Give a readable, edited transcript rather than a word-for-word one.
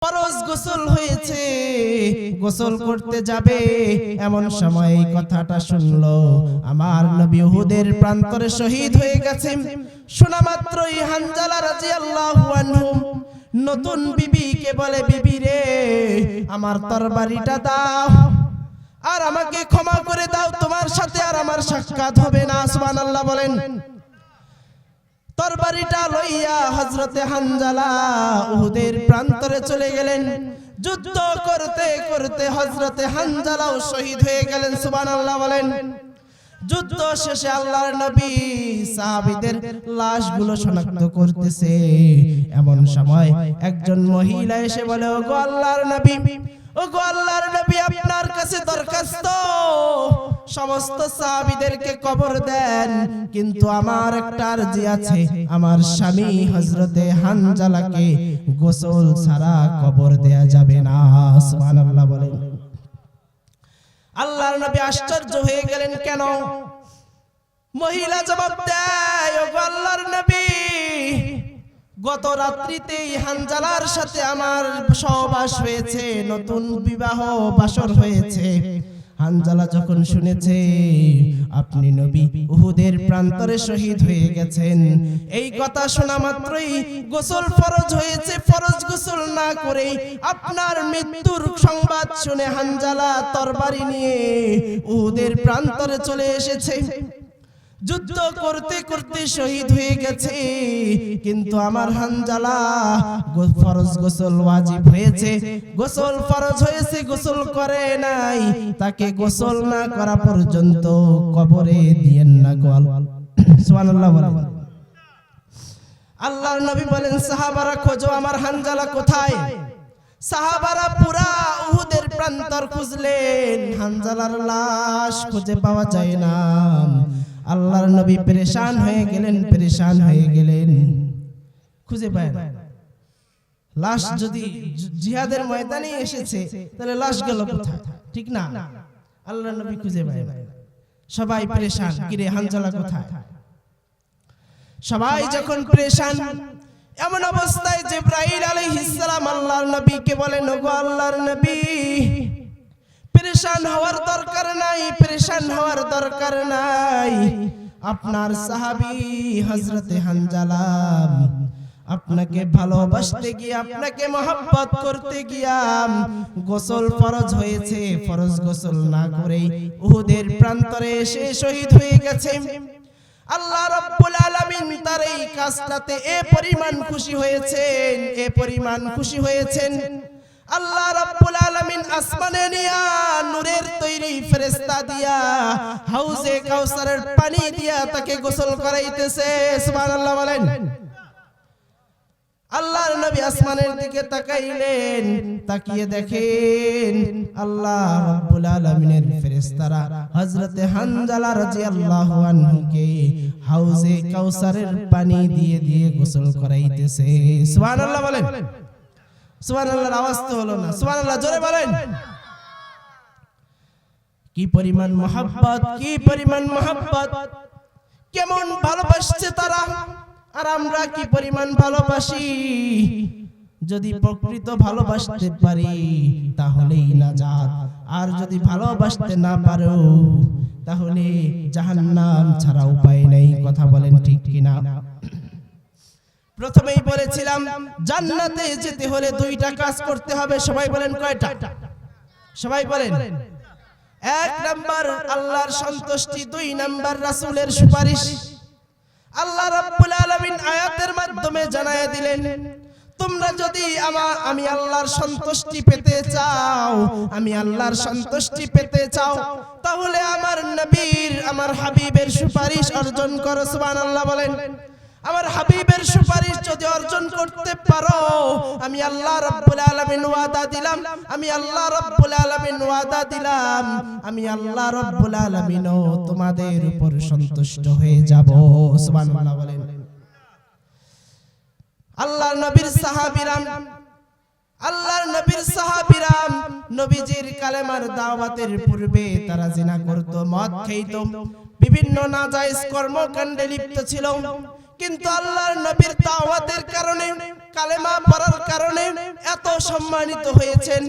ফরজ গোসল হয়েছে, গোসল করতে যাবে, এমন সময় এই কথাটা শুনলো আমার নবী উহুদের প্রান্তরে শহীদ হয়ে গেছে। শোনা মাত্রই হানজালা রাদিয়াল্লাহু আনহু নতুন বিবিকে বলে, বিবি রে, আমার তরবারিটা দাও আর আমাকে ক্ষমা করে দাও, তোমার সাথে আর আমার সাক্ষাৎ হবে না। সুবহানাল্লাহ বলেন। তরবারিটা লইয়া হযরতে হানজালা উহুদের প্রান্তরে চলে গেলেন। যুদ্ধ করতে করতে হযরতে হানজালাও শহীদ হয়ে গেলেন। সুবহানাল্লাহ বলেন। যুদ্ধ শেষে আল্লাহর নবী সাহাবীদের লাশগুলো শনাক্ত করতেছে, এমন সময় একজন মহিলা এসে বলে, ওগো আল্লাহর নবী, ওগো আল্লাহর নবী, আপনার কাছে দরখাস্ত, সমস্ত সাহাবীদেরকে কবর দেন, কিন্তু আমার একটা আরজি আছে, আমার স্বামী হযরতে হানজালাকে গোসল ছাড়া কবর দেয়া যাবে না। সুবহানাল্লাহ বলেন। আল্লাহর নবী আশ্চর্য হয়ে গেলেন, কেন? মহিলা জবাব দেয়, ওগো আল্লাহর নবী, গত রাত্রিতেই হানজালার সাথে আমার সহবাস হয়েছে, নতুন বিবাহ বাসর হয়েছে। হানজালা যখন শুনেছে আপনি নবী উহুদের প্রান্তরে শহীদ হয়ে গেছেন, এই কথা শোনা মাত্রই গোসল ফরজ হয়েছে, ফরজ গোসল না করে আপনার মৃত্যুর সংবাদ শুনে হানজালা তরবারি নিয়ে উহুদের প্রান্তরে চলে এসেছে। যুদ্ধ করতে করতে শহীদ হয়ে গেছে, কিন্তু আমার হানজালা ফরজ গোসল ওয়াজিব হয়েছে, গোসল ফরজ হয়েছে, গোসল করে নাই, তাকে গোসল না করা পর্যন্ত কবরে দিয়েন না গোল। সুবহানাল্লাহ বলেন। আল্লাহর নবী বলেন, সাহাবারা খোঁজো আমার হানজালা কোথায়। সাহাবারা পুরা উহুদের প্রান্তর খুঁজলেন, হানজালার লাশ খুঁজে পাওয়া যায় না। আল্লাহর নবী পেরেশান হয়ে গেলেন, পেরেশান হয়ে গেলেন, খুঁজে পায় না। লাশ যদি জিহাদের ময়দানে এসেছে, তাহলে লাশ গেল কোথায়? ঠিক না? আল্লাহর নবী খুঁজে পায় না। সবাই পেরেশান, কিরে হানজালা কোথায়? সবাই যখন পেরেশান, এমন অবস্থায় জিবরাইল আলাইহিস সালাম আল্লাহর নবীকে বলেন, ওগো আল্লাহর নবী, পেরেশান হওয়ার দরকার নাই, পেরেশান হওয়ার দরকার নাই, আপনার সাহাবী হযরতে হানজালা আপনাকে ভালোবাসতে গিয়ে, আপনাকে মহব্বত করতে গিয়া গোসল ফরজ হয়েছে, ফরজ গোসল না করে উহুদের প্রান্তরে এসে শহীদ হয়ে গেছে। আল্লাহ রাব্বুল আলামিন তার এই কাজটাতে এ পরিমাণ খুশি হয়েছেন, এ পরিমাণ খুশি হয়েছেন, আল্লাহ রাব্বুল আলামিন আসমানে নিয়া নূরের তৈরি ফেরেশতা দিয়া হাউজে কাউসারের পানি দিয়া তাকে গোসল করাইতেছে। সুবহানাল্লাহ বলেন। আল্লাহর নবী আসমানের দিকে তাকাইলেন, তাকিয়ে দেখেন আল্লাহ রাব্বুল আলামিনের ফেরেশতারা হযরতে হানজালা রাদিয়াল্লাহু আনহুকে হাউজে কাউসারের পানি দিয়ে দিয়ে গোসল করাইতেছে। সুবহানাল্লাহ বলেন। সুবহানাল্লাহর আওয়াজ তো হলো না, সুবহানাল্লাহ জোরে বলেন। কি পরিমাণ মহব্বত, কি পরিমাণ মহব্বত, কেমন ভালোবাসছে তারা, আর আমরা কি পরিমাণ ভালোবাসি। যদি প্রকৃত ভালোবাসতে পারি তাহলেই নাজাত, আর যদি ভালোবাসতে না পারো তাহলে জাহান্নাম ছাড়া উপায় নেই। কথা বলেন ঠিক কিনা? প্রথমেই বলেছিলাম জান্নাতে যেতে হলে দুইটা কাজ করতে হবে। সবাই বলেন কয়টা? সবাই বলেন। এক নাম্বার আল্লাহর সন্তুষ্টি, দুই নাম্বার রাসূলের সুপারিশ। আল্লাহ রাব্বুল আলামিন আয়াতের মাধ্যমে জানায় দিলেন, তোমরা যদি আমি আল্লাহর সন্তুষ্টি পেতে চাও, আমি আল্লাহর সন্তুষ্টি পেতে চাও, তাহলে আমার নবীর, আমার হাবিবের সুপারিশ অর্জন করো। সুবহানাল্লাহ বলেন। আমার হাবিবের সুপারিশ যদি অর্জন করতে পারো, আমি আল্লাহ রাব্বুল আলামিন ওয়াদা দিলাম, আমি আল্লাহ রাব্বুল আলামিন ওয়াদা দিলাম, আমি আল্লাহ রাব্বুল আলামিনও তোমাদের উপর সন্তুষ্ট হয়ে যাব। সুবহানাল্লাহ বলেন। আল্লাহর নবীর সাহাবীরা, আল্লাহর নবীর সাহাবীরা নবীজির কালেমার দাওয়াতের পূর্বে তারা জিনা করত, মদ খেত, বিভিন্ন নাজায়েজ কর্মকাণ্ডে লিপ্ত ছিল, কিন্তু আল্লাহর নবীর দাওয়াতের কারণে কালেমা পড়ার কারণে এত সম্মানিত হয়েছেন।